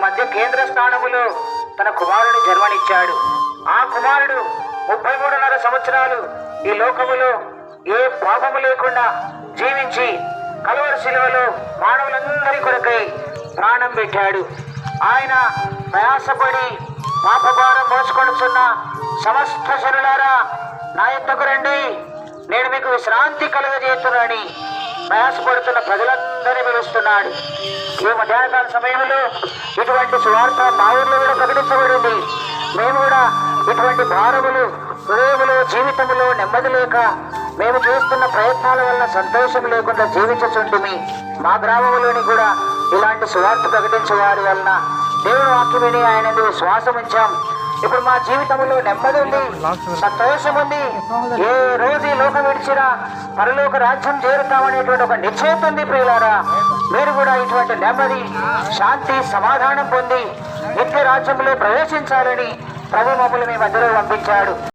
మధ్య కేంద్ర స్థానములో తన కుమారుని జన్మనిచ్చాడు. ఆ కుమారుడు 33.5 సంవత్సరాలు ఈ లోకములో ఏ పాపము లేకుండా జీవించి కలువరి శిలువలో మానవులందరి కొరకై ప్రాణం పెట్టాడు. ఆయన ప్రయాసపడి పాపభారం మోసుకొనుచున్న సమస్త జనులారా నా యొద్దకు రండి, నేను మీకు విశ్రాంతి కలుగజేస్తున్నానని ప్రయాసపడుతున్న ప్రజలందరినీ పిలుస్తున్నాడు. ఈ మధ్యాహ్నకాల సమయంలో ఇటువంటి సువార్త మా ఊర్లో కూడా ప్రకటించబడింది. మేము కూడా ఇటువంటి భారములు హృదయములో జీవితములో నెమ్మది లేక మేము చేస్తున్న ప్రయత్నాల వల్ల సంతోషం లేకుండా జీవించుచుంటిమి. మా గ్రామంలోని కూడా ఇలాంటి సువార్త ప్రకటించే వారి వలన దేవుని వాక్యం విని ఆయన శ్వాసం ఉంచాం. ఇప్పుడు మా జీవితంలో నెమ్మది ఉంది, సంతోషం ఉంది. ఏ రోజు ఈ లోకం విడిచినా పరలోక రాజ్యం చేరుతామనేటువంటి ఒక నిశ్చయిత ఉంది. ప్రియులారా, మీరు కూడా ఇటువంటి నెమ్మది, శాంతి, సమాధానం పొంది నిత్య రాజ్యంలో ప్రవేశించాలని ప్రభు మమ్మల్ని మీ మధ్యలో పంపించాడు.